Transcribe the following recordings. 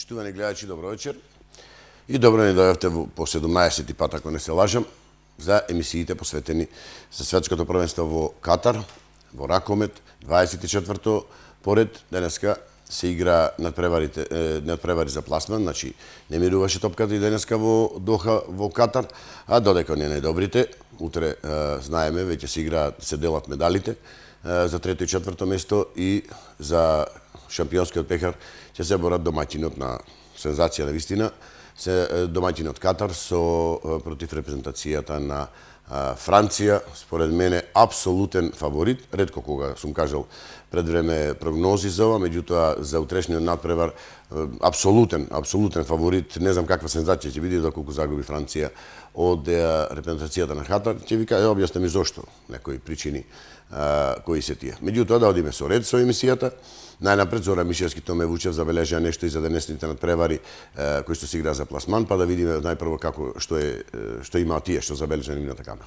Почитувани гледачи, добро вечер. И добро ни дојавте по 17 пат, ако не се лажам, за емисиите посветени за светското првенство во Катар, во ракомет, 24-то поред. Денеска се игра надпревари за пласман, значи не мируваше топката и денеска во Доха, во Катар, а додека не најдобрите, утре знаеме, веќе се играат, се делат медалите за трето и четврто место и за шампионскиот пехар ќе се борат домаќинот на сензација на вистина, домаќинот Катар со против репрезентацијата на Франција, според мене апсолутен фаворит. Ретко кога сум кажал пред време прогнози за ова, меѓутоа за утрешниот надпревар апсолутен фаворит. Не знам каква сензација ќе биде доколку загуби Франција од репрезентацијата на Катар. Ќе ви објаснам и зошто, некои причини кои се тие. Меѓутоа да одиме со ред со емисијата. Најнапред Зора Мишевски, Томе Вучев забележа нешто и за денесните надпревари кои што се игра за пласман, па да видиме најпрво како што имаат тие што забележа на нивната камера.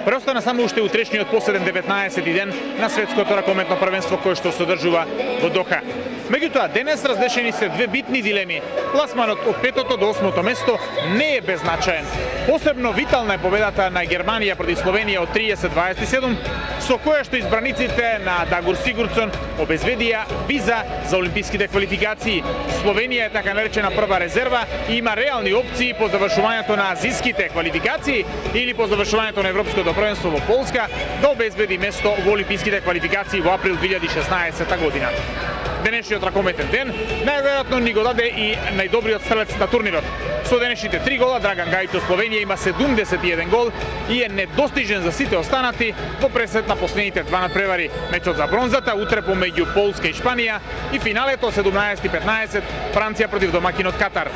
Преостана само уште утрешниот последен 19-ти ден на светското ракометно првенство кое што се одржува во Доха. Меѓутоа, денес разрешени се две битни дилеми. Пласманот од 5-то до 8-то место не е беззначаен. Посебно витална е победата на Германија против Словенија од 30-27, со која што избраниците на Дагур Сигурдсон обезведија виза за олимписките квалификации. Словенија е така наречена прва резерва и има реални опции по завршувањето на азиските квалификации или по завршувањето на Европското првенство во Полска да обезбеди место во олимписките квалификации во април 2016 година. Денешниот ракометен ден најверојатно ни го даде и најдобриот стрелец на турнирот. Со денешните 3 гола Драган Гајто Словенија има 71 гол и е недостижен за сите останати во пресет на последните два надпревари. Мечот за бронзата утре помеѓу Полска и Шпанија и финалето 17:15 Франција против домаќинот Катар.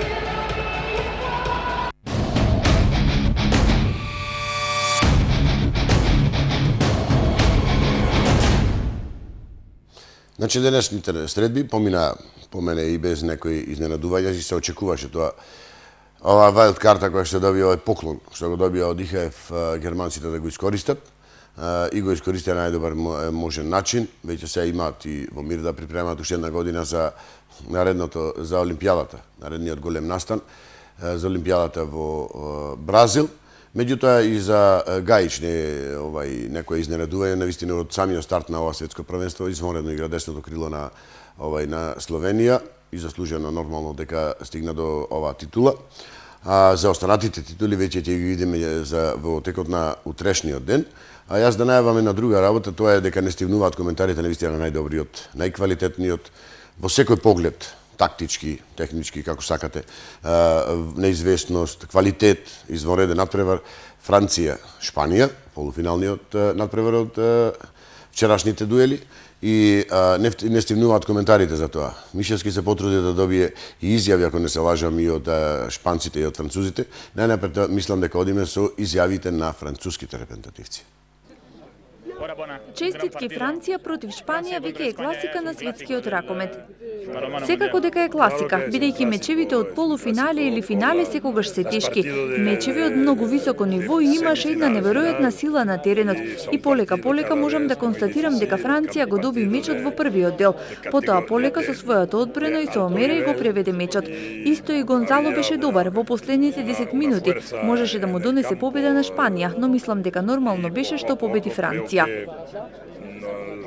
Значи, денешните средби помина по мене и без некои изненадувања, и се очекуваше тоа. Ова вајлд карта која што добија овој поклон, што го добија од ИХФ германците да го искористат, и го искористија на најдобар можен начин. Веќе се имаат и во мир да припремаат уште една година за наредното, за Олимпијадата, наредниот голем настан, за Олимпијадата во Бразил. Меѓутоа и за Гајич некој изненадување, навистина од самиот старт на ова светско првенство, извонредно игра десното крило на Словенија и заслужено нормално дека стигна до оваа титула. За останатите титули веќе ќе ги видиме во текот на утрешниот ден. А јас да најавам една друга работа, тоа е дека не стигнуваат коментарите навистина на најдобриот, најквалитетниот во секој поглед, тактички, технички, како сакате, неизвестност, квалитет, извонреден надпревар, Франција, Шпанија, полуфиналниот надпревар од вчерашните дуели, и не стигнуваат коментарите за тоа. Мишевски се потруди да добие и изјави, ако не се лажам, и од шпанците и од французите. Најнапред мислам дека одиме со изјавите на француските репрезентативци. Честитки Франција против Шпанија веќе е класика на светскиот ракомет. Секако дека е класика, бидејќи мечевите од полуфинале или финале секогаш се тешки. Мечеви од многу високо ниво и имаше една неверојатна сила на теренот. И полека можам да констатирам дека Франција го доби мечот во првиот дел. Потоа полека со својата одбрана и со омера и го преведе мечот. Исто и Гонзало беше добар во последните 10 минути. Можеше да му донесе победа на Шпанија, но мислам дека нормално беше што победи Франција.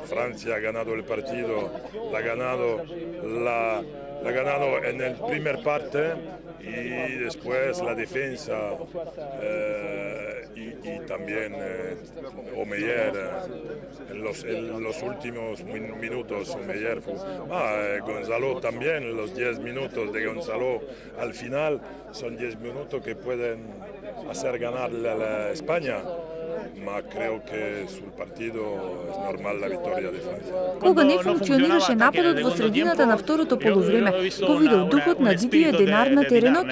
Francia ha ganado el partido, la ha ganado en la primera parte y después la defensa y también Omeyer en los últimos minutos. Omeyer Gonzalo también, los 10 minutos de Gonzalo al final son 10 minutos que pueden hacer ganar a España. Ma creo que sul partido es normal la victoria de Francia. Кога не функционираше нападот во средината на второто полувреме, го видов духот на Дидие Денар на теренот.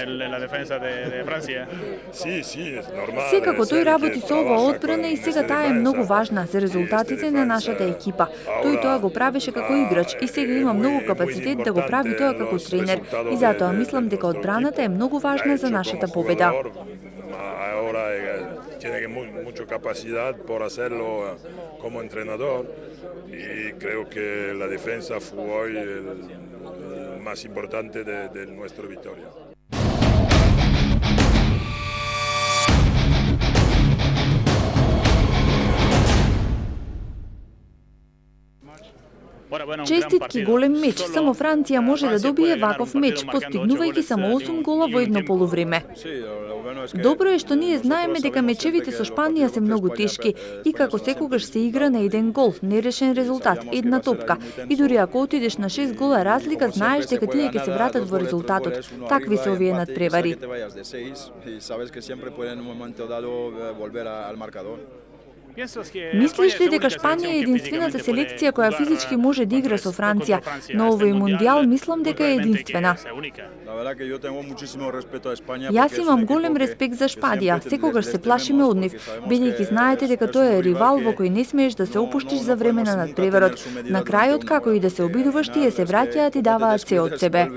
Секако тој работи со оваа одбрана и сега таа е многу важна за резултатите на нашата екипа. Тој тоа го правеше како играч и сега има многу капацитет да го прави тоа како тренер. И затоа мислам дека одбраната е многу важна за нашата победа. tiene mucha capacidad por hacerlo como entrenador y creo que la defensa fue hoy el más importante de nuestra victoria. Честитки голем меч, само Франција може да добие ваков меч, постигнувајќи само 8 гола во едно полувреме. Добро е што ние знаеме дека мечевите со Шпанија се многу тешки и како секогаш се игра на еден гол, нерешен резултат, една топка. И дури ако отидеш на 6 гола разлика, знаеш дека тие ќе се вратат во резултатот. Такви се овие надпревари. Мислиш ли дека Шпанија е единствената селекција која физички може да игра со Франција, но овој мундијал мислам дека е единствена. Јас имам голем респект за Шпанија, секогаш се плашиме од нив, бидејќи знаете дека тој е ривал во кој не смееш да се опуштиш за време на надпреварот. На крајот, како и да се обидуваш, тие се враќаат и даваат се од себе.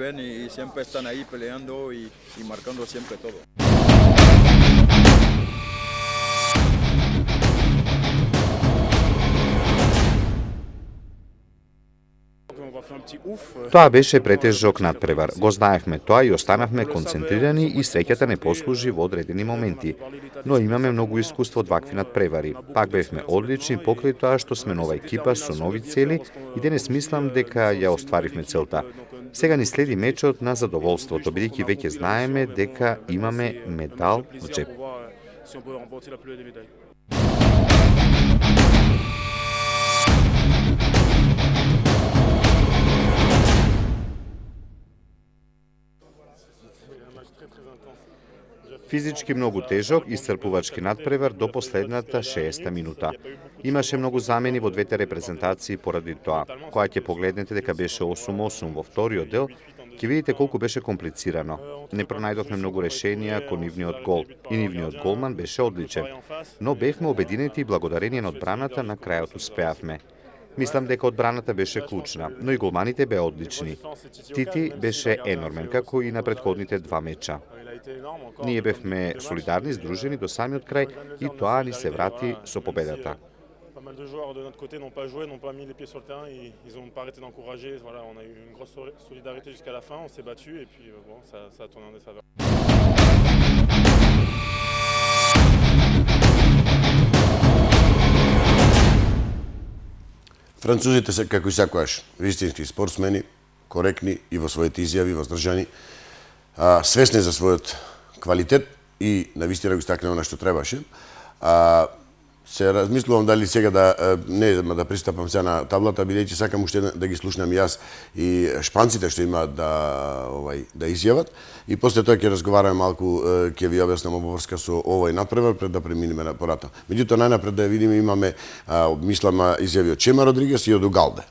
Тоа беше претежок надпревар. Го знаевме тоа и останавме концентрирани и среќата не послужи во одредени моменти. Но имаме многу искуство од вакви надпревари. Пак бевме одлични покрај тоа што сме нова екипа со нови цели и денес мислам дека ја остваривме целта. Сега ни следи мечот на задоволството, бидејќи веќе знаеме дека имаме медал во джеп. Физички многу тежок, исцрпувачки надпревар до последната 60 минута. Имаше многу замени во двете репрезентации поради тоа. Кога ќе погледнете дека беше 8-8 во вториот дел, ќе видите колку беше комплицирано. Не пронајдовме многу решенија кон нивниот гол. И нивниот голман беше одличен. Но бевме обединети и благодарение на одбраната на крајот успеавме. Мислам дека одбраната беше клучна, но и голманите беа одлични. Тити беше енормен, како и на претходните два меча. Ние бевме солидарни, здружени до самиот крај и тоа ни се врати со победата. Pas mal de joueurs de notre côté n'ont pas joué, n'ont pas mis les pieds sur le terrain, ils n'ont pas arrêté d'encourager. Voilà, on a eu une grosse solidarité jusqu'à la fin, on s'est battu et puis bon, ça a tourné en défaveur. Французите се како и секогаш вистински спортсмени, коректни и во своите изјави, воздржани, свесни за својот квалитет и навистина го истакнаа на што требаше. Се размислувам дали сега да пристапам сега на таблата, бидејќи сакам уште да ги слушнам јас и шпанците што имаат да изјават и после тоа ќе разговараме малку, ќе ви објаснам обврска со овој надпревар пред да преминеме на пората. Меѓутоа најнапред да видиме имаме мислам изјави од Чема Родригес и од Угалде.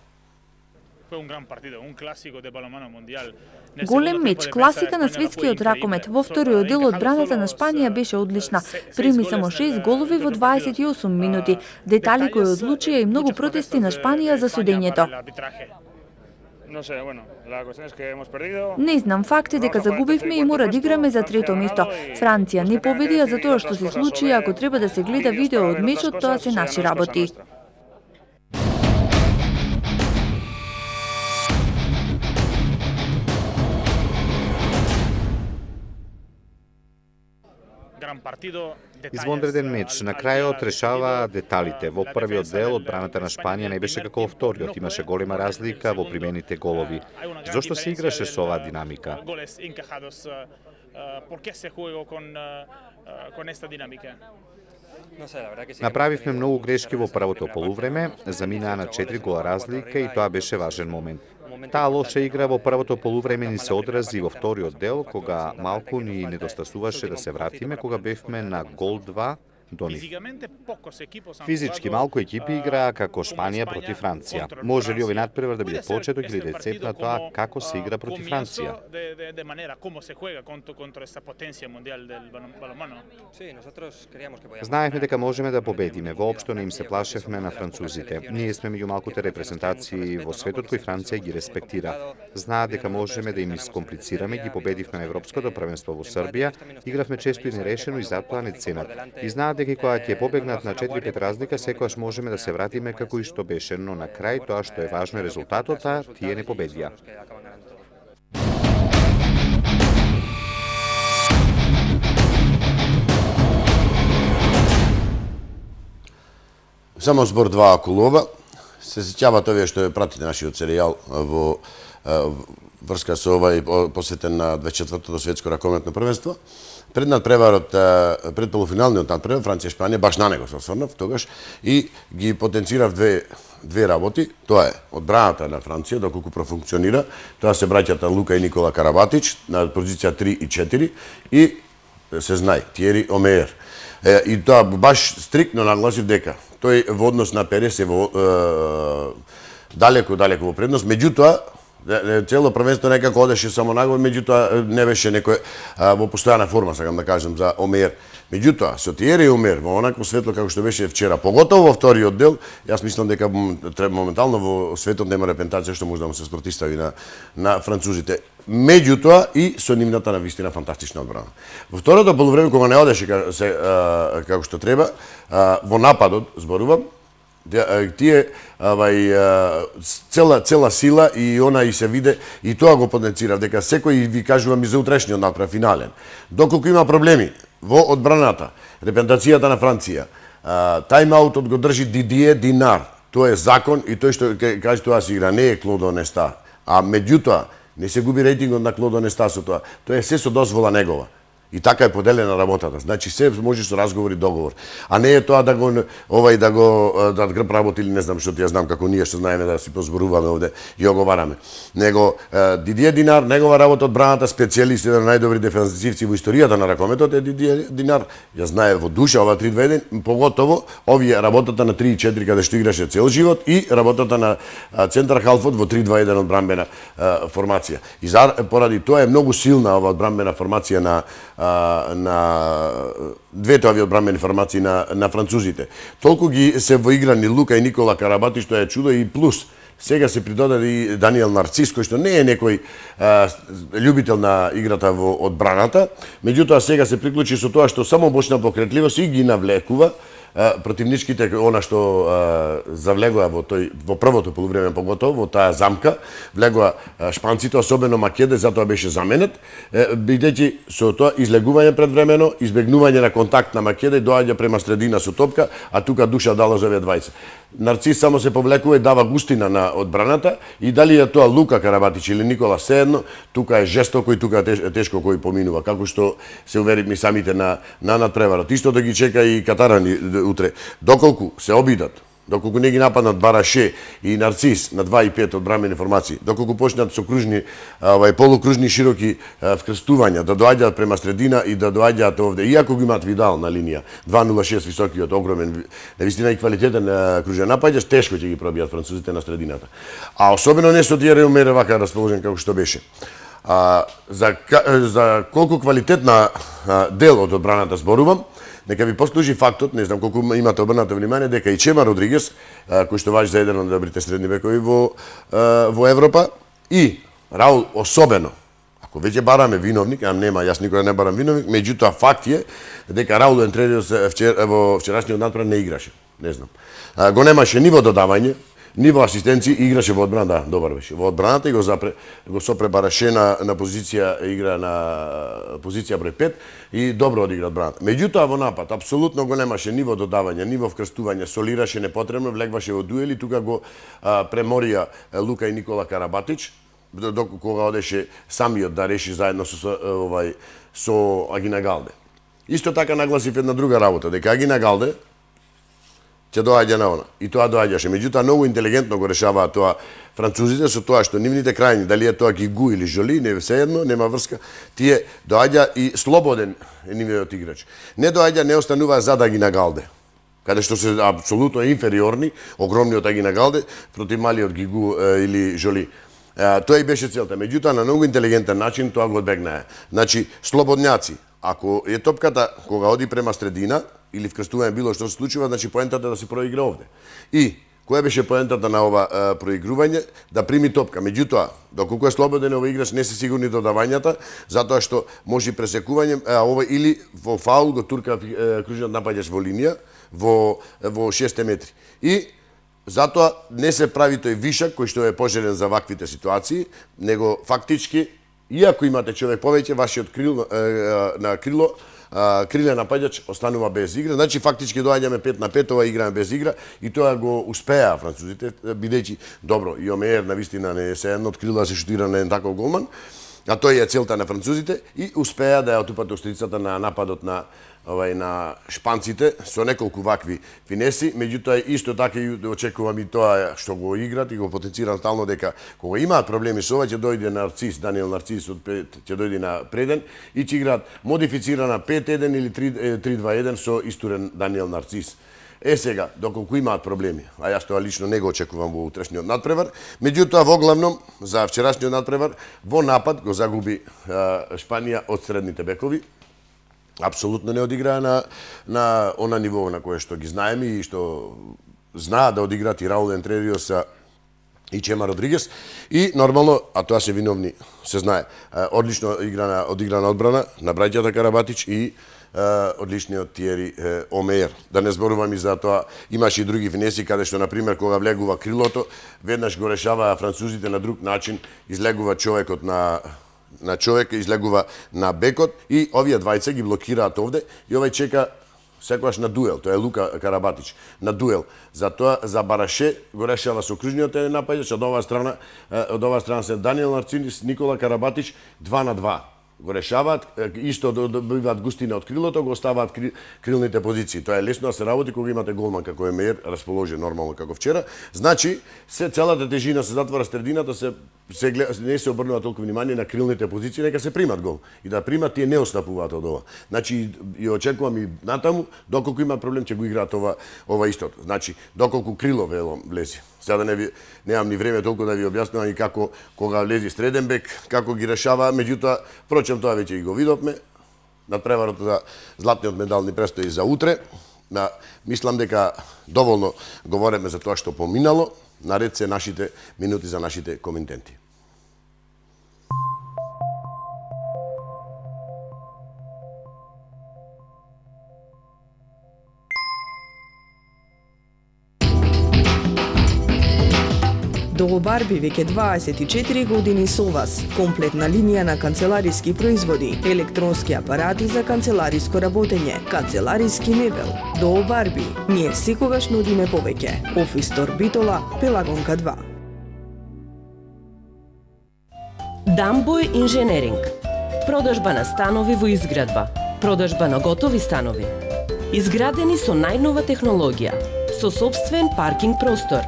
Голем меч, класика на светскиот ракомет. Во вториот дел одбраната на Шпанија беше одлична. Прими само 6 голови во 28 минути. Детали кои одлучија и многу протести на Шпанија за судењето. Не знам, факт е дека загубивме и мора да играме за трето место. Франција не победи, а за тоа што се случи, ако треба да се гледа видео од мечот, тоа се наши работи. Извонреден меч. На крајот решава деталите. Во првиот дел одбраната на Шпанија не беше како во вториот. Имаше голема разлика во примените голови. Зошто се играше со оваа динамика? Направивме многу грешки во првото полувреме, заминаа на 4 гола разлика и тоа беше важен момент. Таа лоша игра во првото полувреме ни се одрази во вториот дел, кога малку ни недостасуваше да се вратиме, кога бевме на гол 2 до нив. Физички малку екипи играа како Шпанија против Франција. Може ли овој надпревар да биде почеток или рецепт на тоа како се игра против Франција? Знаевме дека можеме да победиме, воопшто не им се плашевме на французите. Ние сме меѓу малкуте репрезентации во светот кои Франција ги респектира. Знаат дека можеме да им искомплицираме, ги победивме на Европското првенство во Србија, игравме често и нерешено и затоа не ценат. И знаат бидејќи кога ќе побегнат на 4-5 разлика, секогаш можеме да се вратиме како и што беше, но на крај тоа што е важно е резултатот, а тие не победија. Само збор два клуба. Се сеќавате овие што пратите нашиот серијал во врска со овај посветен на 24-тото светско ракометно првенство. Пред надпреварот, пред полуфиналниот надпревар, Франција и Шпанија, баш на него се осврнав тогаш и ги потенцирав две работи. Тоа е одбраната на Франција, доколку профункционира. Тоа се браќата Лука и Никола Карабатич на позиција 3 и 4 и се знае Тиери Омеер. И тоа баш стриктно нагласив дека тој во однос на Перес е далеко во предност, меѓутоа цело првенство некако одеше само нагоре, меѓутоа не беше некој во постојана форма, сакам да кажам, за Омеер. Меѓутоа, со Тиери Омеер, во онакво светло како што беше вчера, поготово во вториот дел, јас мислам дека моментално во светот нема репентација што може да му се спротистави на французите. Меѓутоа и со нивната навистина фантастична одбрана. Во второто полувреме кога не одеше како што треба, во нападот зборувам, тие цела сила и она и се виде и тоа го потенцирав дека секој ви кажувам и за утрешниот напред финален. Доколку има проблеми во одбраната, репентацијата на Франција, тајм-аутот го држи Дидие Динар. Тоа е закон и тој што каже тоа се игра не е Клодо Неста, а меѓутоа не се губи рейтингот на Клодо Неста со тоа. Тоа е се со дозвола негова. И така е поделена работата. Значи се може со разговор и договор. А не е тоа да го да грб работи или не знам што ти ја знам како ние што знаеме да си позборуваме овде и оговараме. Него Дидие Динар, негова работа одбраната, специјалист, еден од најдобри дефензивци во историјата на ракометот е Дидие Динар. Ја знае во душа ова 3-2-1, поготово овие работата на 3 и 4 каде што играше цел живот и работата на центар халфот во 3-2-1 одбранбена формација. И поради тоа е многу силна ова одбранбена формација на двете овие одбранбени формации на французите. Толку ги се воиграни Лука и Никола Карабатич, што е чудо и плюс. Сега се придодаде и Даниел Нарцис, кој што не е некој љубител на играта во одбраната, меѓутоа сега се приклучи со тоа што само мощна покретливост и ги навлекува противничките, она што завлегува во првото полувреме, поготово во таа замка, влегува шпанците, особено Македе, затоа беше заменет, бидејќи со тоа излегување предвремено, избегнување на контакт на Македе, доаѓа према средина со топка, а тука душа дала за овие двајца. Нарцис само се повлекува и дава густина на одбраната и дали е тоа Лука Карабатич или Никола, sejedno, тука е жестоко и тука е тешко кој поминува, како што се уверивме самите на надпреварот. Исто да ги чека и Катарани утре. Доколку се обидат, доколку не ги нападнат Бараше и Нарцис на 2 и 5 одбранбени формации, доколку почнат со кружни, полукружни широки вкрстувања, да доаѓаат према средина и да доаѓаат овде, иако го имаат Видал на линија, 2.06 високиот, огромен, навистина и квалитетен кружен напаѓач, тешко ќе ги пробијат французите на средината. А особено не со Тиери Омеер вака расположен како што беше. За колку квалитетна дел од одбраната зборувам, нека ви послужи фактот, не знам колку имате обрнато внимание, дека и Чема Родригес, кој што важи за еден од добрите средни векови во Европа, и Раул особено, ако веќе бараме виновник, нема, јас никога не барам виновник, меѓутоа факт е дека Раул Ентрелиос во вчерашниот надпревар не играше, не знам. Го немаше ниво додавање, ниво асистенција, играше во одбрана, да, добар беше. Во одбраната и го сопре Бараше на позиција, игра на позиција број 5 и добро одигра одбраната. Меѓутоа во напад апсолутно го немаше ниво додавање, ниво вкрстување, солираше непотребно, влегваше во дуели, тука го преморија Лука и Никола Карабатич, кога одеше самиот да реши заедно со Агина Галде. Исто така нагласив една друга работа, дека Агина Галде ќе доаѓа на она. И тоа доаѓаше. Меѓутоа, многу интелигентно го решаваат тоа французите со тоа што нивните крајни, дали е тоа Гигу или Жоли, не sejedno, нема врска, тие доаѓа и слободен нивниот играч. Не доаѓа, не останува зад Агина Галде, каде што се апсолутно инфериорни, огромниот Агина Галде против малиот Гигу или Жоли. Тоа и беше целта. Меѓутоа, на многу интелигентен начин тоа го одбегнаа. Значи, слободњаци, ако е топката кога оди према средина, или вкрстување било што се случува, значи поентата да се проигра овде. И Која беше поентата на ова проигрување? Да прими топка. Меѓутоа, доколку е слободен овој играч, не се сигурни додавањата, затоа што може пресекување, ова или во фаул го турка кружниот напаѓач во линија, во 6 метри. И затоа не се прави тој вишак кој што е пожелен за ваквите ситуации, него фактички, иако имате човек повеќе, вашиот крилен напаѓач останува без игра. Значи фактички доаѓаме 5 на 5, ова играме без игра и тоа го успеа французите, бидејќи добро, и Омеер навистина не се едно од крила се шутира на еден таков голман, а тој е целта на французите и успеа да ја отупат острицата на нападот на шпанците со неколку вакви финеси, меѓутоа исто така и очекувам и тоа што го играт и го потенцирам стално дека кога имаат проблеми со ова ќе дојде Нарцис, Даниел Нарцис ќе дојде на преден и ќе играат модифицирана 5-1 или 3-2-1 со истурен Даниел Нарцис. Сега, доколку имаат проблеми, а јас тоа лично не го очекувам во утрешниот надпревар, меѓутоа во главном за вчерашниот надпревар во напад го загуби Шпанија од средните бекови. Апсолутно не одиграа на она ниво на кое што ги знаеме и што знаат да одиграат и Раул Ентрениус и Чема Родригес. И нормално, а тоа се виновни, се знае, одлично одиграна одбрана на браќата Карабатич и одличниот Тиери Омеер. Да не зборувам и за тоа, имаше и други финеси каде што, например, кога влегува крилото, веднаш го решаваа французите на друг начин, излегува човекот на човек, излегува на бекот и овие двајца ги блокираат овде и овој чека секогаш на дуел, тоа е Лука Карабатич, на дуел. Затоа за Бараше го решава со кружниот напаѓач, од оваа страна се Даниел Нарцис, Никола Карабатич 2 на 2. Го решаваат, исто добиваат густина од крилото, го оставаат крилните позиции. Тоа е лесно да се работи кога имате голман како Емеер, расположен нормално како вчера. Значи, целата тежина се затвора средината, не се обрнува толку внимание на крилните позиции, нека се примат гол. И да примат, тие не отстапуваат од ова. Значи, и очекувам и натаму, доколку имаат проблем, ќе го играат ова истото. Значи, доколку крило влези. Сега немам ни време толку да ви објаснувам и како кога влези среден бек, како ги решава, меѓутоа, впрочем, тоа веќе и го видовме. Надпреварот за златниот медал ни престои за утре. Мислам дека доволно говориме за тоа што поминало, наред се нашите минути за нашите коментенти. Доо Барби веќе 24 години со вас. Комплетна линија на канцелариски производи, електронски апарати за канцелариско работење, канцелариски мебел. Доо Барби, ние секогаш нудиме повеќе. Офис Стор Битола, Пелагонка 2. Дамбој инженеринг. Продажба на станови во изградба. Продажба на готови станови. Изградени со најнова технологија, со сопствен паркинг простор.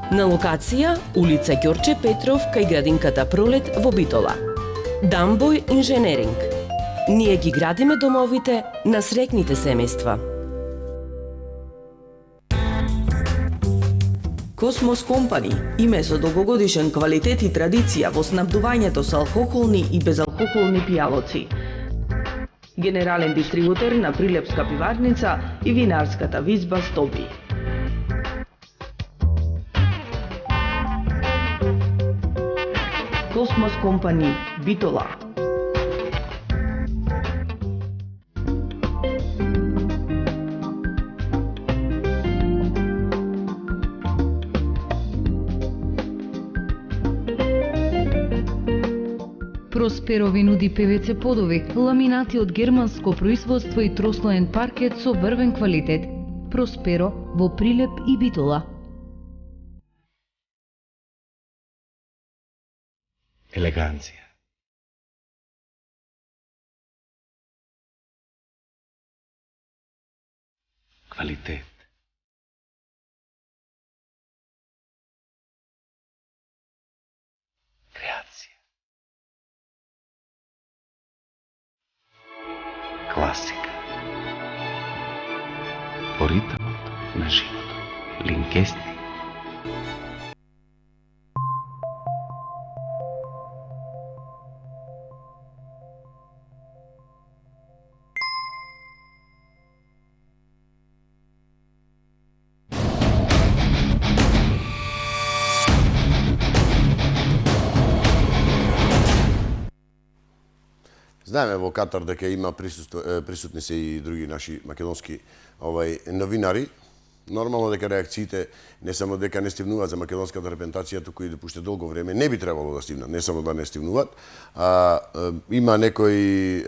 На локација улица Ѓорче Петров кај градинката Пролет во Битола. Дамбој инженеринг. Ние ги градиме домовите на среќните семејства. Космос Компани, име со долгогодишен квалитет и традиција во снабдувањето со алкохолни и безалкохолни пијалоци. Генерален дистрибутер на Прилепска пиварница и винарската визба Стоби. Космос Компани, Битола. Просперо ви нуди ПВЦ подови, ламинати од германско производство и трослоен паркет со врвен квалитет. Просперо во Прилеп и Битола. Elegancia. Kvalitet. Kreacija. Klasika. По ритмот на животот. Линкести. Знаеме во Катар дека има присутни се и други наши македонски новинари. Нормално дека реакциите не само дека не стивнуваат за македонската репрезентација, туку и уште долго време не би требало да стивнат, не само да не стивнуваат. Има некои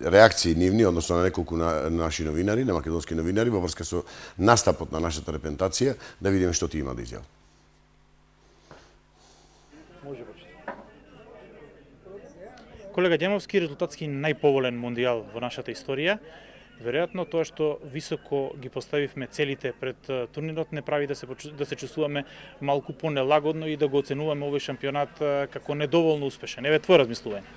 реакции нивни, односно на неколку наши новинари, на македонски новинари во врска со настапот на нашата репрезентација, да видиме што ти има да изјави. Колега Ѓемовски, резултатски најповолен мондијал во нашата историја. Веројатно тоа што високо ги поставивме целите пред турнирот не прави да се чувствуваме малку понелагодно и да го оценуваме овој шампионат како недоволно успешен. Еве твое размислување.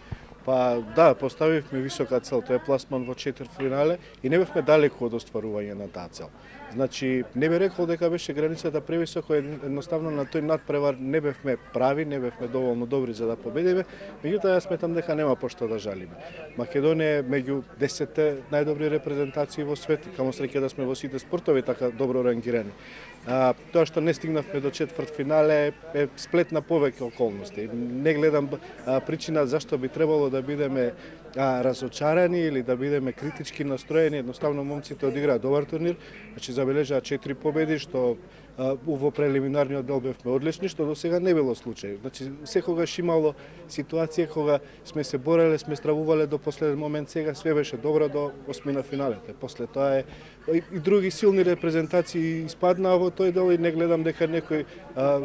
Па да, поставивме висока цел, тоа е пласман во четвртфинале и не бевме далеку од остварување на таа цел. Значи, не би рекол дека беше границата превисоко, едноставно на тој надпревар не бевме прави, не бевме доволно добри за да победиме, меѓутоа јас сметам дека нема пошто да жалиме. Македонија е меѓу 10 најдобри репрезентации во свет, камо среќа да сме во сите спортови така добро рангирани. Тоа што не стигнавме до четвртфинале е сплет на повеќе околности. Не гледам причина зашто би требало да бидеме разочарани или да бидеме критички настроени. Едноставно момците одиграа добар турнир, значи забележаа 4 победи, што во прелиминарниот дел бевме одлични, што до сега не било случај. Значи секогаш имало ситуација кога сме се бореле, сме стравувале до последен момент, сега све беше добро до осмина финалите. После тоа и други силни репрезентации испаднаа во тој дел и не гледам дека некој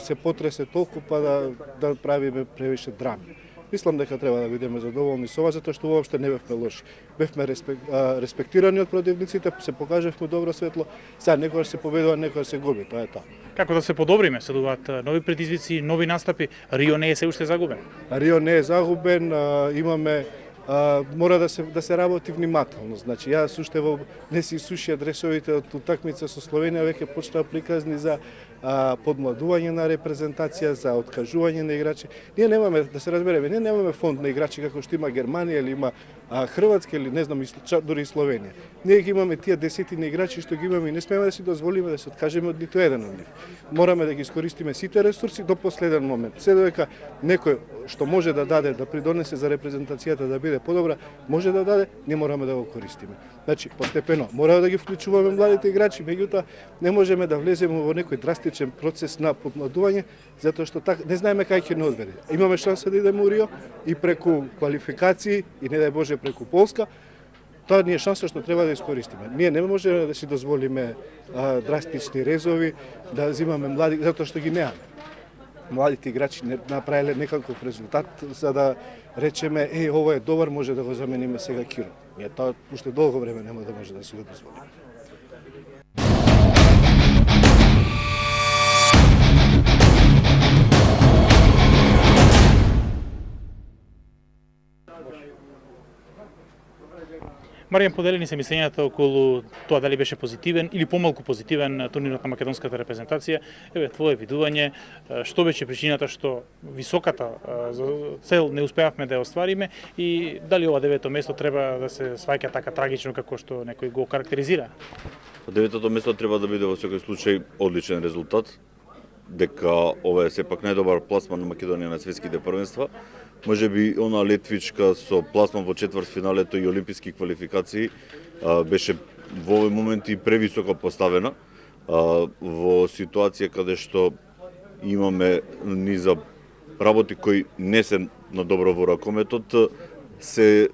се потресе толку па да правиме превише драми. Мислам дека треба да бидеме задоволни со ова, затоа што воопште не бевме лоши. Бевме респектирани од противниците, се покажавме добро светло. Сега некогаш се победува, некогаш се губи, тоа е тоа. Како да се подобриме? Следуваат нови предизвици, нови настапи. Рио не е се уште загубен. Рио не е загубен, имаме мора да се работи внимателно. Значи, јас уште не си сушија дресовите од утакмица со Словенија, веќе почнаа приказни за подмладување на репрезентација, за откажување на играчи. Ние немаме, да се разбереме, ние немаме фонд на играчи како што има Германија или има Хрватска или не знам, дури и Словенија. Ние ги имаме тие десетини играчи што ги имаме и не смееме да си дозволиме да се откажеме од ниту еден од нив. Мораме да ги искористиме сите ресурси до последен момент. Се додека некој што може да даде, да придонесе за репрезентацијата да биде подобра, може да даде, ние мораме да го користиме. Значи, постепено, мора да ги вклучуваме младите играчи, меѓутоа не можеме да влеземе во некој драстичен процес на подмладување, затоа што не знаеме кај ќе не одведе. Имаме шанса да идеме у Рио и преку квалификации и не дај Боже преку Полска. Тоа ни е шанса што треба да искористиме. Ние не можеме да си дозволиме драстични резови, да взимаме млади, затоа што ги немаме. Младите играчи не направиле некаков резултат за да речеме ова е добар, може да го замениме сега Киро. Ние тоа уште долго време нема да може да си го дозволиме. Маријан, поделени се мислењата околу тоа дали беше позитивен или помалку позитивен турнирот на македонската репрезентација. Еве твое видување, што беше причината што високата цел не успеавме да ја оствариме и дали ова девето место треба да се сваќа така трагично како што некој го карактеризира? Деветото место треба да биде во секој случај одличен резултат, дека ова е сепак најдобар пласман на Македонија на светските првенства. Може би она летвичка со пласман во четвртфиналето и олимписки квалификации беше во овој момент и превисоко поставена во ситуација каде што имаме низа работи кои не се на добро во ракометот, се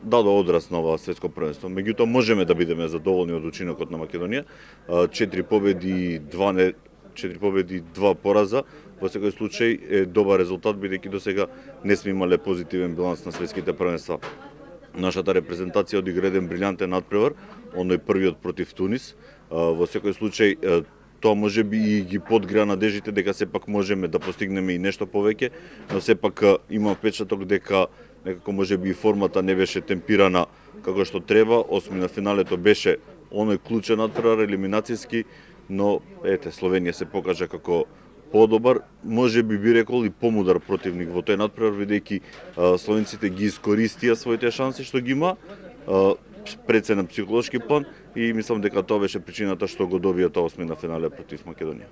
даде одраз на ова светско првенство. Меѓутоа можеме да бидеме задоволни од учинокот на Македонија. 4 победи, 2 пораза. Во секој случај е добар резултат, бидејќи до сега не сме имале позитивен биланс на светските првенства. Нашата репрезентација одигра еден брилјантен надпревар, оној првиот против Тунис. Во секој случај тоа може би и ги подгреа надежите дека сепак можеме да постигнеме и нешто повеќе, но сепак има впечаток дека некако може би и формата не беше темпирана како што треба. Осмина финалето беше оној клучен надпревар, елиминацијски, но Словенија се покажа како подобар, може би рекол и помудар противник во тој надпревар, бидејќи словенците ги искористија своите шанси што ги има, преценен психолошки план и мислам дека тоа беше причината што го добија тоа осмина финале против Македонија.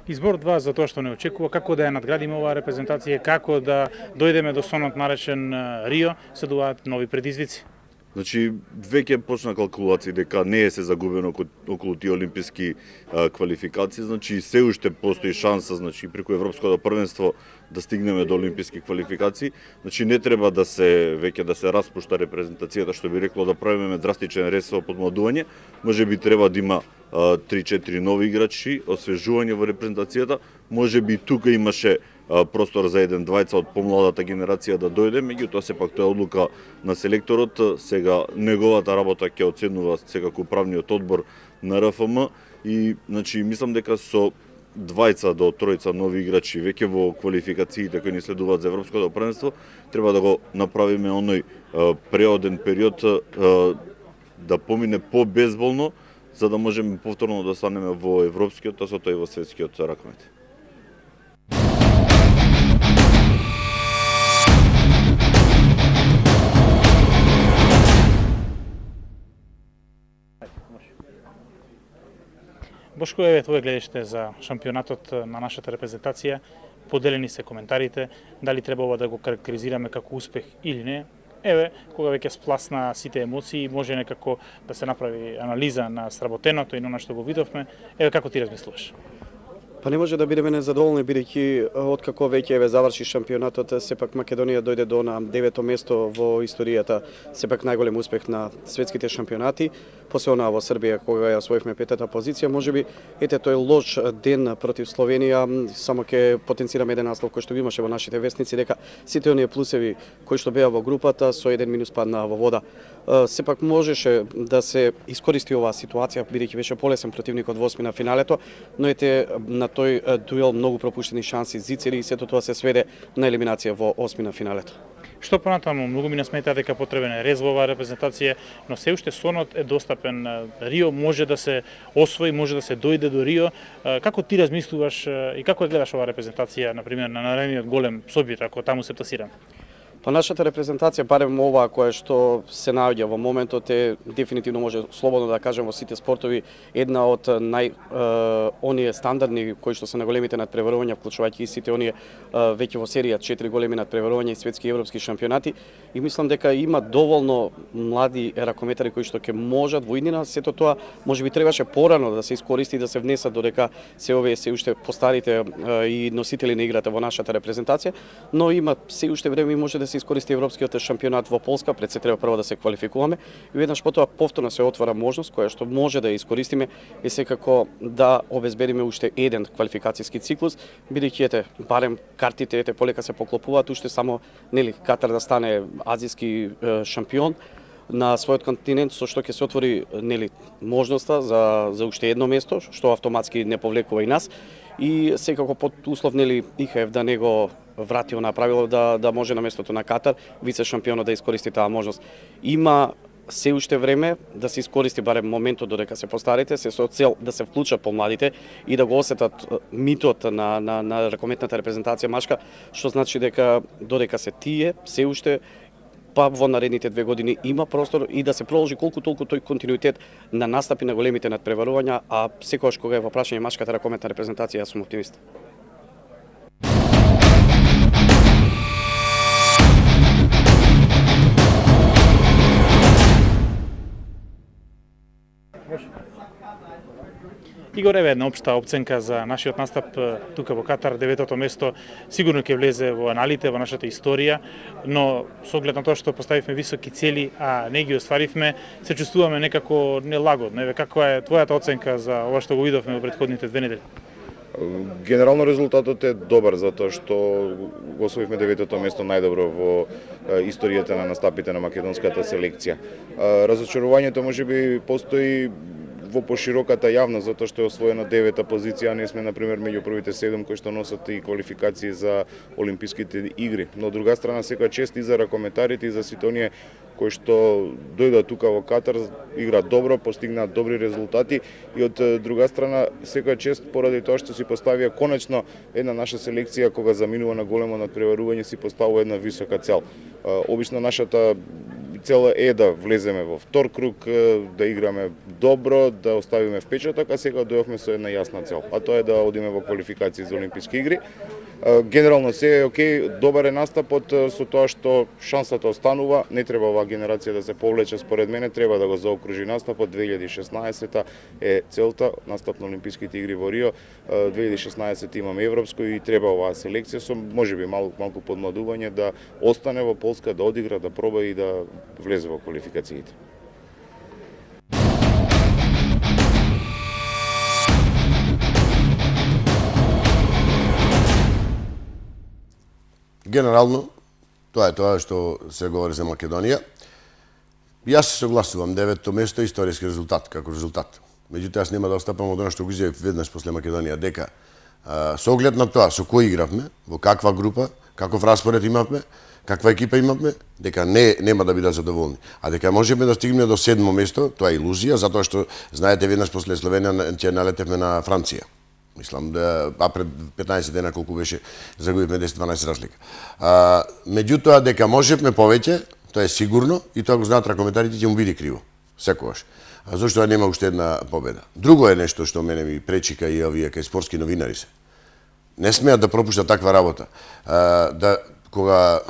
Избор 2 за тоа што не очекува, како да ја надградиме оваа репрезентација, како да дојдеме до сонот наречен Рио, се доаѓаат нови предизвици. Значи, веќе почна калкулации дека не е се загубено околу тие олимписки квалификации, значи се уште постои шанса, значи преку Европското првенство да стигнеме до олимписки квалификации. Значи не треба да се веќе да се распушта репрезентацијата, што би рекло да правиме драстичен рез во подмладување. Можеби треба да има 3-4 нови играчи, освежување во репрезентацијата. Можеби тука имаше простор за еден двајца од помладата генерација да дојде, меѓутоа сепак тоа е одлука на селекторот. Сега неговата работа ќе оценува секако управниот одбор на РФМ и значи мислам дека со двајца до тројца нови играчи веќе во квалификациите кои ни следуваат за Европското првенство, треба да го направиме оној преоден период да помине по-безболно, за да можеме повторно да станеме во европскиот, а со тоа и во светскиот ракомет. Бошко, еве твое гледиште за шампионатот на нашата репрезентација, поделени се коментарите, дали треба ова да го карактеризираме како успех или не. Еве, кога веќе спласна сите емоции, може некако да се направи анализа на сработеното и на што го видовме. Еве, како ти размислуваш? Па не може да бидеме незадоволни, бидејќи откако веќе заврши шампионатот, сепак Македонија дојде до на 9-то место во историјата, сепак најголем успех на светските шампионати, после она во Србија кога ја освоивме 5-та позиција. Можеби ете тој лош ден против Словенија, само ќе потенцираме еден наслов кој што го имаше во нашите вестници, дека сите оние плусеви кои што беа во групата со еден минус паднаа во вода. Сепак можеше да се искористи оваа ситуација, бидејќи беше полесен противникот во осмина финалето, но ете на тој дуел многу пропуштени шанси, зицери и сето тоа се сведе на елиминација во осмина финалето. Што понатаму, многу ми насмета дека потребен е рез во оваа репрезентација, но се уште сонот е достапен. Рио може да се освои, може да се дојде до Рио. Како ти размислуваш и како гледаш оваа репрезентација, например, на наредниот голем Собир, ако таму се пласира? Па нашата репрезентација, барем оваа која што се наоѓа во моментот, е дефинитивно може слободно да кажем во сите спортови една од оние стандардни кои што се на големите надпреварувања, вклучувајќи и сите оние веќе во серија 4 големи надпреварувања и светски и европски шампионати. И мислам дека има доволно млади ракометари кои што ќе можат во иднина. Сето тоа можеби требаше порано да се искористи и да се внесат, додека се овие се уште постарите и носители на играта во нашата репрезентација, но има се уште време и може да се искористи европскиот шампионат во Полска, пред се треба прво да се квалификуваме и веднаш потоа повторно се отвара можност која што може да ја искористиме и секако да обезбедиме уште еден квалификацијски циклус, бидејќи ете барем картите ете полека се поклопуваат, уште само нели Катар да стане азиски шампион на својот континент, со што ќе се отвори нели можноста за уште едно место, што автоматски не повлекува и нас. И секако под услов нели ИХФ да не го врати она правило да може на местото на Катар вице шампионот да искористи таа можност. Има се уште време да се искористи барем моментот додека се постарите, се со цел да се вклучат помладите и да го осетат митот на ракометната репрезентација машка, што значи дека додека се тие се уште па во наредните 2 години има простор и да се продолжи колку толку тој континуитет на настапи на големите надпреварувања, а секогаш кога е во прашање машката ракометна репрезентација, јас сум оптимист. Игор, еве една општа оценка за нашиот настап тука во Катар, 9-то место, сигурно ќе влезе во аналите, во нашата историја, но со оглед на тоа што поставивме високи цели, а не ги остваривме, се чувствуваме некако нелагодно. Еве, каква е твојата оценка за ова што го видовме во претходните 2 недели? Генерално резултатот е добар, затоа што го освоивме 9-то место најдобро во историјата на настапите на македонската селекција. Разочарувањето можеби постои во пошироката јавност, затоа што е освоена 9-та позиција, а не сме, например, меѓу првите 7 кои што носат и квалификации за Олимписките игри. Но, од друга страна, секоја чест и за ракометарите и за сите оние кои што дојдат тука во Катар, играат добро, постигнаат добри резултати и од друга страна, секоја чест поради тоа што си поставија конечно една наша селекција кога заминува на големо надпреварување си поставува една висока цел. Обично нашата цел е да влеземе во втор круг, да играме добро, да оставиме впечаток, а сега дојавме со една јасна цел, а тоа е да одиме во квалификации за Олимписки игри. Генерално се е окей, добар е настапот со тоа што шансата останува, не треба оваа генерација да се повлече според мене, треба да го заокружи настапот. 2016 е целта, настап на Олимписките игри во Рио, 2016 имаме европско и треба оваа селекција со можеби малку подмладување да остане во Полска, да одигра, да проба и да влезе во квалификациите. Генерално, тоа е тоа што се говори за Македонија. Јас се согласувам, 9-то место е историски резултат, како резултат. Меѓутоа, јас нема да остапам од она што го изјавив веднаш после Македонија, дека со оглед на тоа со кој игравме, во каква група, каков распоред имавме, каква екипа имавме, дека нема да бидат задоволни. А дека можеме да стигнеме до 7-мо место, тоа е илузија, затоа што, знаете, веднаш после Словенија ќе налетевме на Франција. Мислам да пред 15 дена колку беше загубивме 10-12 разлика. Меѓутоа дека можевме повеќе, тоа е сигурно и тоа го знаат ракометарите, ќе му биде криво секогаш. Зошто нема уште една победа. Друго е нешто што мене ми пречи кај овие кај спортски новинари се. Не смеат да пропуштат таква работа. Да кога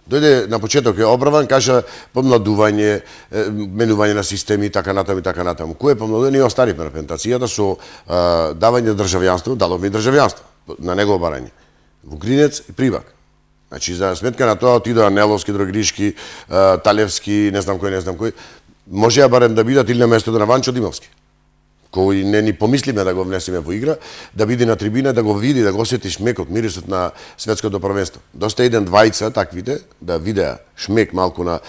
дојде на почеток е обраван, кажа помладување, менување на системи, така натаму и така натаму. Кој е помладување? Ние оставивме репрезентацијата со давање државјанство, дадовме и државјанство на негово барање. Вугринец и Прибак. Значи, за сметка на тоа отидоа Неловски, Дрогришки, Талевски, не знам кој, можеа барем да бидат или на местото на Ванчо Димовски, кој не ни помислиме да го внесеме во игра, да биде на трибина, да го види, да го осети шмекот, мирисот на светското првенство. Доста еден-двајца таквите да видеа шмек малку на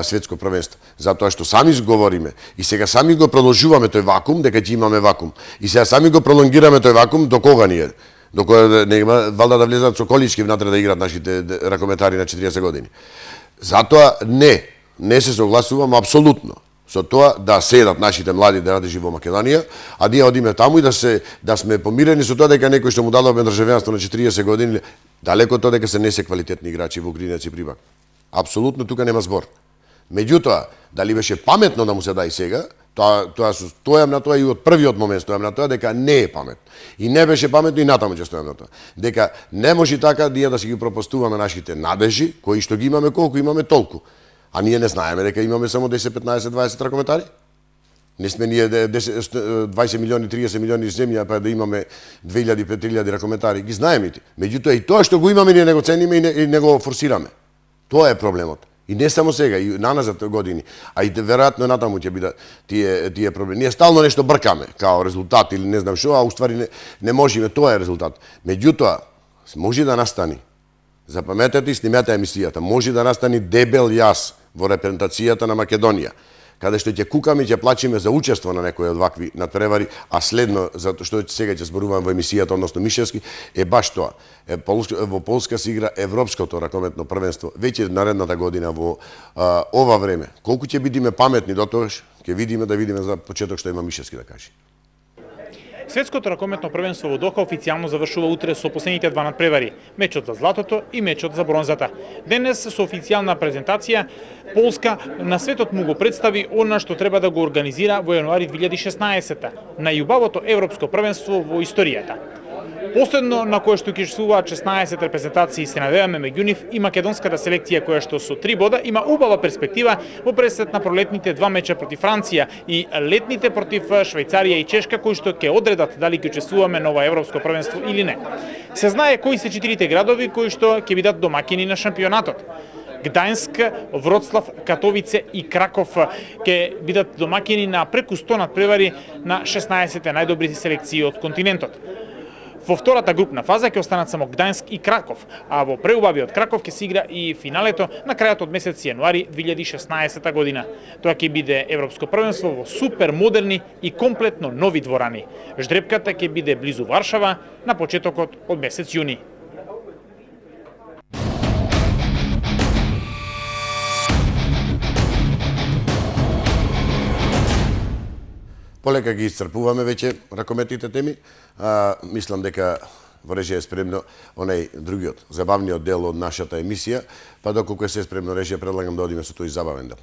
светско првенство. Затоа што сами говориме и сега сами го продолжуваме тој вакуум, дека ќе имаме вакуум. И сега сами го пролонгираме тој вакуум до кога ни е? До кога нема валда да влезат со колички внатре да играат нашите ракометари на 40 години. Затоа не се согласувам апсолутно со тоа да седат нашите млади дерадежи во Македонија, а ние одиме таму и да сме помирени со тоа дека некој што му дадовме државјанство на 40 години, далеко тоа дека се не се квалитетни играчи во Гринец и Прибак. Апсолутно тука нема збор. Меѓутоа, дали беше паметно да му се дај сега, стојам на тоа и од првиот момент стојам на тоа дека не е паметно. И не беше паметно и натаму ќе стојам на тоа. Дека не може така ние да си ги пропустуваме нашите надежи, кои што ги имаме колку имаме толку. А ние не знаеме дека имаме само 10, 15, 20 ракометари? Не сме ние 20 милиони, 30 милиони земја па да имаме 2000, 3000 ракометари. Ги знаеме ти. Меѓутоа и тоа што го имаме ние не го цениме и не го форсираме. Тоа е проблемот. И не само сега, и наназад години, а и веројатно натаму ќе бидат тие проблеми. Ние стално нешто бркаме, као резултат или не знам што, а уствари не можеме, тоа е резултат. Меѓутоа, може да настани, запаметете и снимете емисијата, може да настани дебел јас во репрезентацијата на Македонија, каде што ќе кукаме и ќе плачиме за учество на некои од вакви надпревари, а следно, затоа што сега ќе зборувам во емисијата, односно Мишевски, е баш тоа. Во Полска се игра европското ракометно првенство, веќе наредната година во ова време. Колку ќе бидеме паметни до тогаш, ќе видиме за почеток што има Мишевски да каже. Светското ракометно првенство во Доха официјално завршува утре со последните два надпревари, мечот за златото и мечот за бронзата. Денес со официјална презентација Полска на светот му го представи она што треба да го организира во јануари 2016 најубавото европско првенство во историјата. Последно на кое што ќе учествуваат 16 репрезентации се надеваме меѓу нив и македонската селекција која што со 3 бода има убава перспектива во пресет на пролетните два меча против Франција и летните против Швајцарија и Чешка кои што ќе одредат дали ќе учествуваме на ова европско првенство или не. Се знае кои се 4 градови кои што ќе бидат домаќини на шампионатот. Гдајнск, Вроцлав, Катовице и Краков ќе бидат домаќини на преку 100 надпревари на 16 најдобри селекции од континентот. Во втората групна фаза ќе останат само Гдајнск и Краков, а во преубавиот Краков ќе се игра и финалето на крајот од месец јануари 2016 година. Тоа ќе биде европско првенство во супер модерни и комплетно нови дворани. Ждрепката ќе биде близу Варшава на почетокот од месец јуни. Полека ги исцрпуваме веќе ракометните теми. Мислам дека во режија е спремно онај другиот, забавниот дел од нашата емисија, па доколку се спремно режија, предлагам да одиме со тој забавен дел.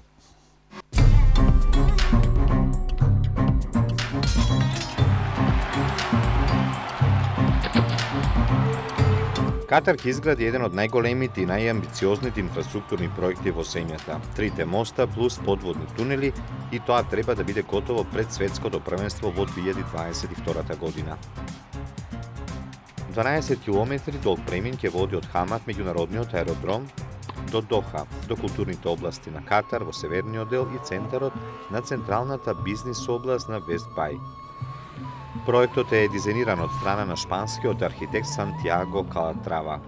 Катар ќе изгради еден од најголемите и најамбициозните инфраструктурни проекти во земјата. 3 моста плюс подводни тунели, и тоа треба да биде готово пред светското првенство во 2022 година. 12 километри долг премин ќе води од Хамад меѓународниот аеродром до Доха, до културните области на Катар во северниот дел и центарот на централната бизнис област на Вест Бај. Проектот е дизајниран од страна на шпанскиот архитект Сантиаго Калатрава,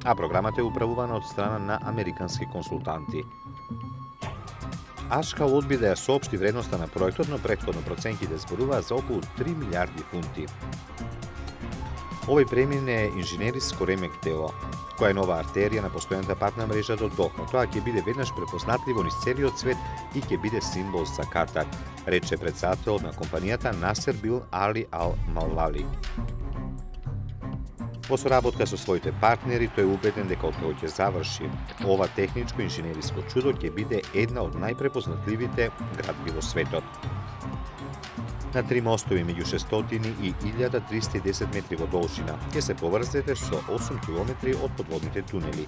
а програмата е управувана од страна на американски консултанти. Ашкал одби да ја соопшти вредноста на проектот, но претходно проценките зборуваа за околу 3 милиарди фунти. Овој премин е инженериско ремек дело, која е нова артерија на постојаната патна мрежа до Доха. Тоа ќе биде веднаш препознатливо низ целиот свет и ќе биде символ за Катар, рече председателот на компанијата Насер Бил Али Ал Малали. Во соработка со своите партнери, тој е убеден дека откако ќе заврши ова техничко инженериско чудо, ќе биде една од најпрепознатливите градби во светот. На 3 мостови меѓу 600 и 1310 метри во должина ќе се поврзете со 8 километри од подводните тунели.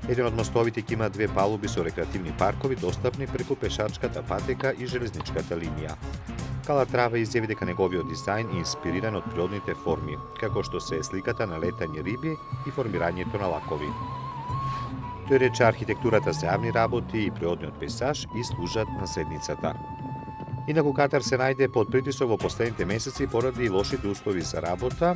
Еден од мостовите ќе има 2 палуби со рекреативни паркови достапни преку пешачката патека и железничката линија. Калатрава изјави дека неговиот дизајн е инспириран од природните форми, како што се е сликата на летање риби и формирањето на лакови. Тој рече архитектурата за јавни работи и природниот пейзаж и служат на седницата. Инаку Катар се најде под притисок во последните месеци поради лошите услови за работа,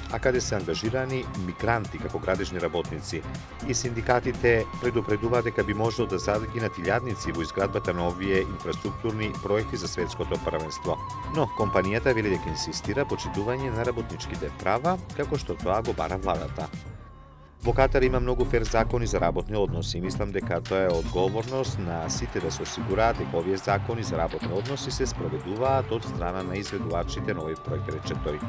а каде се ангажирани мигранти како градежни работници, и синдикатите предупредуваат дека би можело да загинат илјадници во изградбата на овие инфраструктурни проекти за светското првенство. Но компанијата вели дека инсистира почитување на работничките права, како што тоа го бара владата. Во Катар има многу фер закони за работни односи и мислам дека тоа е одговорност на сите да се осигураат дека овие закони за работни односи се спроведуваат од страна на изведувачите на овој проект, рече тој.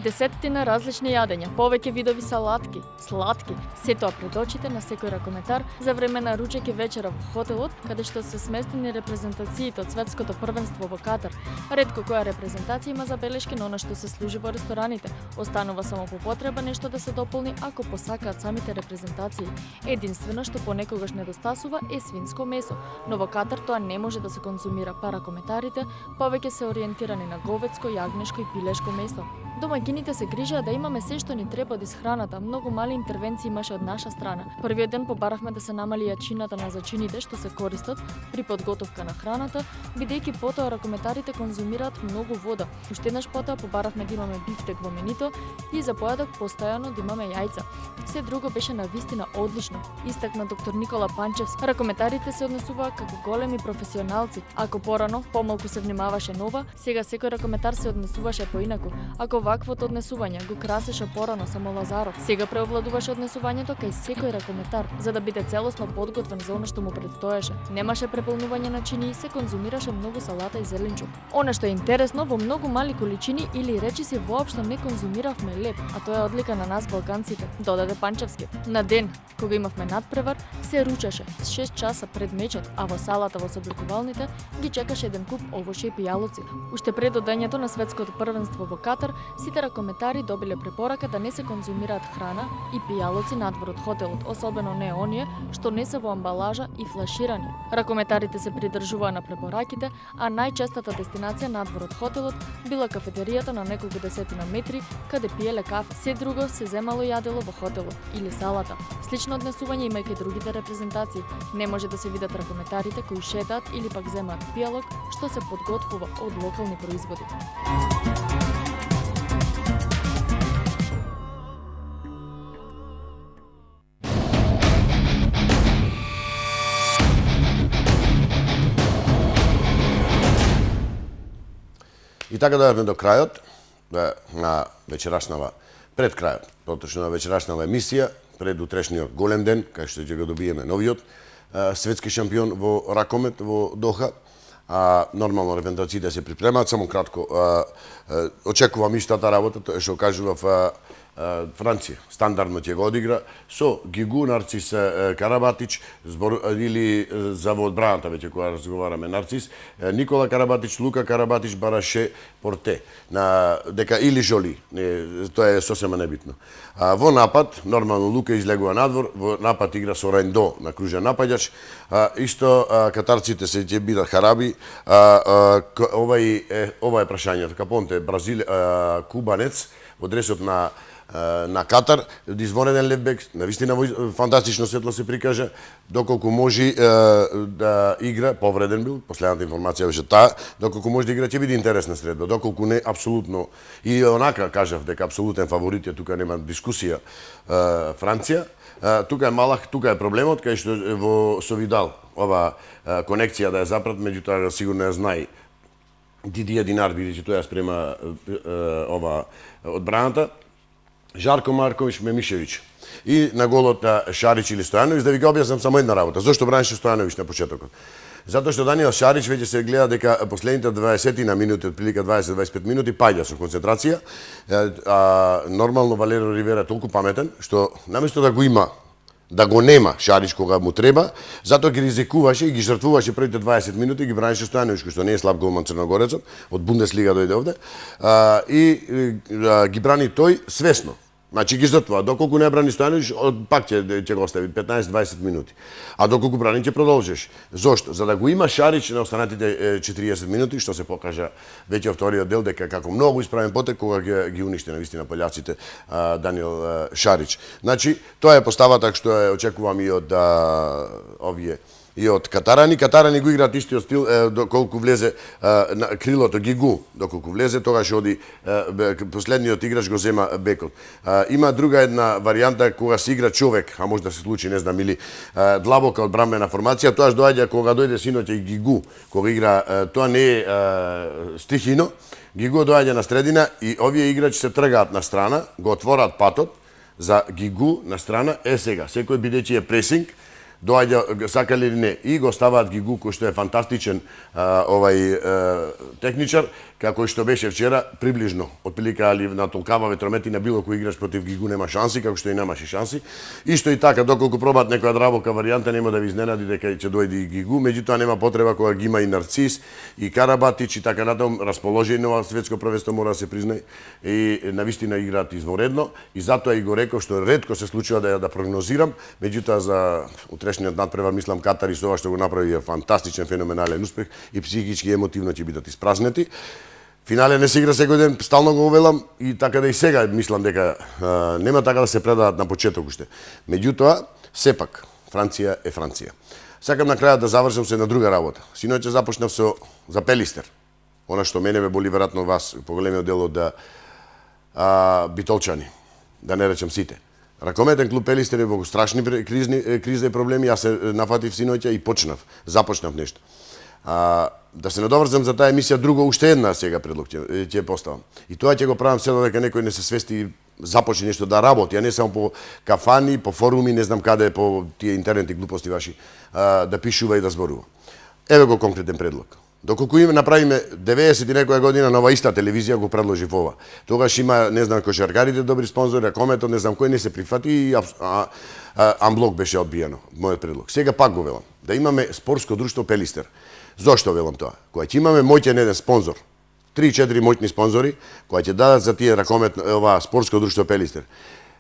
Десеттина различни јадења, повеќе видови салатки, сладки, се тоа пред очите на секој ракометар за време на ручек и вечера во хотелот, каде што се сместени репрезентациите од светското првенство во Катар. Ретко која репрезентација има забелешки на она што се служи во рестораните. Останува само по потреба нешто да се дополни ако посакаат самите репрезентации. Единствено што понекогаш недостасува е свинско месо, но во Катар тоа не може да се конзумира, па ракометарите повеќе се ориентирани на говедско, јагнешко и пилешко месо. Домаќините се грижаа да имаме се што ни треба од исхраната. Многу мали интервенции имаше од наша страна. Првиот ден побаравме да се намали јачината на зачините што се користат при подготовка на храната, бидејќи потоа ракометарите конзумираат многу вода. Уште еднаш потоа побаравме да имаме бифтек во менито и за појадок постојано да имаме јајца. Се друго беше навистина одлично, истакна доктор Никола Панчевски. Ракометарите се однесуваа како големи професионалци. Ако порано помалку се внимаваше нова, сега секој ракометар се однесуваше поинаку. Ако ваквото однесување го красеше порано само Лазаров, сега преовладуваше однесувањето кај секој ракометар, за да биде целосно подготвен за она што му предстоеше. Немаше преполнување на чини и се конзумираше многу салата и зеленчук. Она што е интересно, во многу мали количини или речиси воопшто не конзумиравме леб, а тоа е одлика на нас балканците, додаде Панчевски. На ден кога имавме надпревар, се ручеше 6 часа пред мечот, а во салата во собликувалните ги чекаше еден куп овошје и пијалоци. Уште пред додањето на светското првенство во Катар, сите ракометари добиле препорака да не се конзумираат храна и пијалоци надвор од хотелот, особено не оние што не се во амбалажа и флаширани. Ракометарите се придржуваа на препораките, а најчестата дестинација надвор од хотелот била кафетеријата на неколку десетина метри, каде пиеле кафе. Се друго се земало јадело во хотелот или салата. Слично однесување има и кај другите репрезентации. Не може да се видат ракометарите кои шетаат или пак земаат пијалок што се подготвува од локални производи. И така дојавме до крајот на вечерашнава, пред крајот, поточно на вечерашнава емисија, пред утрешниот голем ден, кај што ќе го добиеме новиот светски шампион во ракомет во Доха. Нормално репрезентациите се припремаат, само кратко. Очекувам истата работа, тоа што кажував Франција, стандардно ќе го одигра со Гигу, Нарцис Карабатич, или за во одбраната веќе кога разговараме Нарцис, Никола Карабатич, Лука Карабатич, Бараше, Порте, дека или Жоли, тоа е сосема небитно. Во напад, нормално Лука излегува надвор, во напад игра со Рендо на кружен напаѓач, исто катарците се ќе бидат Хараби, ова е прашањето, Капонте, кубанец, во дресот на Катар, извонеден левбек, навистина фантастично светло се прикажа, доколку може да игра, повреден бил, последната информација беше таа, доколку може да игра ќе биде интересна средба, доколку не апсолутно, и онака кажав дека апсолутен фаворит е, тука нема дискусија, Франција, тука е малах, тука е проблемот, кај што со Видал, ова конекција да ја запрат, меѓутоа сигурно ја знае Дидија Динар, бидејќи тој ја спрема ова одбраната, Жарко Марковиќ, Мемишевиќ. И на голот на Шарич или Стојановиќ, да ви го објаснам само една работа. Зошто бранеше Стојановиќ на почетокот? Затоа што Даниел Шарич веќе се гледа дека последните 20 на минути, отприлика 20-25 минути, паѓа со концентрација. Нормално Валерио Ривера е толку паметен, што наместо да го има, да го нема Шарич кога му треба, затоа ги ризикуваше и ги жртвуваше првите 20 минути и ги бранеше Стојановиќ, што не е слаб голман Црногорецот, од Бундеслига дојде овде, и ги брани тој свесно. Значи ги жртвува, доколку не брани Стојановиќ, пак ќе го остави 15-20 минути. А доколку брани ќе продолжиш. Зошто? За да го има Шарич на останатите 40 минути, што се покажа веќе во вториот дел дека како многу исправен потек кога ги уништи навистина полјаците Даниел Шарич. Значи, тоа е поставата што ја очекувам и од овие и од Катарани. Катарани го играат истиот стил, доколку влезе на крилото Гигу, доколку влезе, тогаш оди последниот играч го зема бекот. Има друга една варијанта кога се игра човек, а може да се случи, не знам, или длабока одбранбена формација, тоаш доаѓа кога дојде синоќа и Гигу, кога игра, тоа не е стихино, Гигу доаѓа на средина и овие играчи се тргаат на страна, го отвораат патот за Гигу на страна, сега, секој бидејќи е пресинг, доаѓа, сакали или не, и го ставаат Гигу, кој што е фантастичен техничар, како што беше вчера, приближно, отприлика али на толкава ветрометина, било кој играч против Гигу нема шанси, како што и немаше шанси. Исто и така, доколку пробаат некоја драбока варијанта, нема да ви изненади дека ќе дојде и Гигу, меѓутоа нема потреба кога ги има и Нарцис, и Карабатич, и така натаму, расположени ова светско првенство, мора да се признае, и навистина играат изворедно, и затоа и го реков што ретко се случува да прогнозирам, меѓутоа за утрешниот надпревар, мислам, Катар и со ова што го направи е фантастичен, феноменален успех, и психички и емотивно ќе бидат испразнети. Финале не се игра секој ден, стално го увелам и така да и сега мислам дека нема така да се предадат на почеток уште. Меѓутоа, сепак, Франција е Франција. Сакам на крајот да завршам со една друга работа. Синоќа започнав за Пелистер. Она што мене ме боли веројатно вас, поголемиот дел од битолчани, да не речем сите. Ракометен клуб Пелистер е во страшни криза и проблеми, јас се нафатив синоќа и започнав нешто. Да се надоврзам за таа емисија, друго, уште една сега предлог ќе поставам. И тоа ќе го правам се додека некој не се свести и започне нешто да работи, а не само по кафани, по форуми, не знам каде, по тие интернетни глупости ваши, да пишува и да зборува. Еве го конкретен предлог. Доколку направиме 90 и некоја година на ова иста телевизија го предложи ова. Тогаш има, не знам, кошаркарите добри спонзори, Акометот, не знам кој не се прифати и амблок беше одбиено, мојот предлог. Сега пак го велам, да имаме спортско друштво Пелистер. Зошто велам тоа? Кога ќе имаме моќен еден спонзор, 3-4 моќни спонзори, кои ќе дадат за тие ракомет ова спортско друштво Пелистер.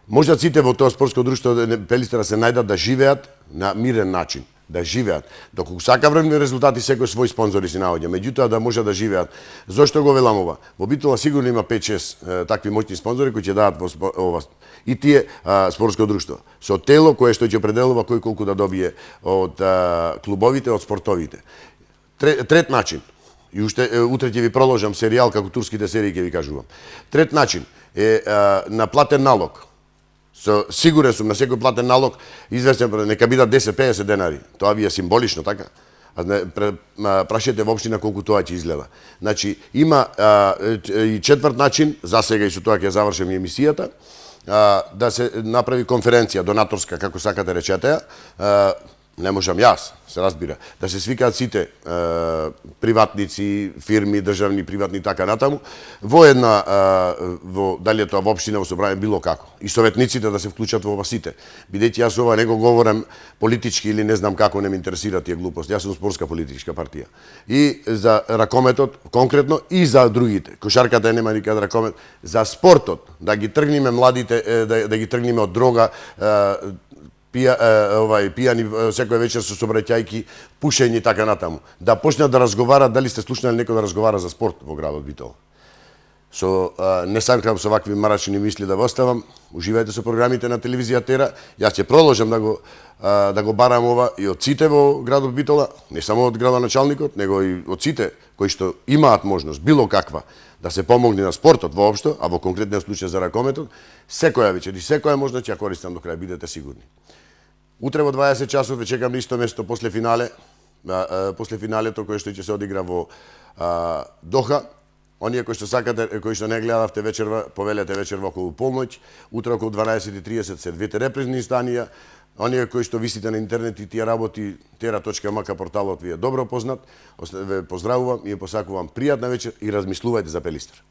Можат сите во тоа спортско друштво Пелистера се најдат да живеат на мирен начин, да живеат. Доколку сака вредни резултати, секој свој спонзори си наоѓа, меѓутоа да можат да живеат. Зошто го велам ова? Во Битола сигурно има 5-6 такви моќни спонзори кои ќе дадат во ова и тие спортско друштво со тело кое што ќе определува кој колку да добие од клубовите, од спортовите. Трет начин, и уште утре ќе ви продолжам серијал како турските серии ќе ви кажувам. Трет начин е на платен налог. Сигурен сум на секој платен налог известен нека бидат 10-50 денари. Тоа ви е символично, така? Прашете во општина колку тоа ќе изгледа. Значи, има и четврт начин, за сега и со тоа ќе завршам и емисијата, да се направи конференција донаторска, како сакате речете ја, не можам јас, се разбира, да се свикаат сите приватници, фирми, државни, приватни и така натаму, во една, дали е тоа во општина, во собрание, било како. И советниците да се вклучат во ова сите. Бидејќи јас ова не го говорам политички или не знам како, не ме интересира тие глупости. Јас сум спортска политичка партија. И за ракометот, конкретно, и за другите. Кошарката нема никаде ракомет. За спортот, да ги тргнеме младите, да ги тргнеме од дрога, пијани секој вечер со собраќајки, пушење и така натаму. Да почнат да разговарат, дали сте слушнали некој да разговара за спорт во градот Битола. Не сакам со вакви марачни мисли да оставам. Уживајте со програмите на телевизија Тера. Јас ќе продолжам да го барам ова и од сите во градот Битола, не само од градоначалникот, него и од сите кои што имаат можност било каква да се помогне на спортот воопшто, а во конкретниот случај за ракометот, секоја вечер и секоја можност ќе ја користам до крај, бидете сигурни. Утре во 20 часот ве чекам на исто место после финалето кое што ќе се одигра во Доха. Оние кои што сакате, кои што не гледавте вечерва, повелете вечерва околу полноќ, утре околу 12:30 се двете репризни истанија. Оние кои што висите на интернет и тие работи, tera.mk порталот ви е добро познат. Ве поздравувам и ја посакувам пријатна вечер и размислувајте за Пелистер.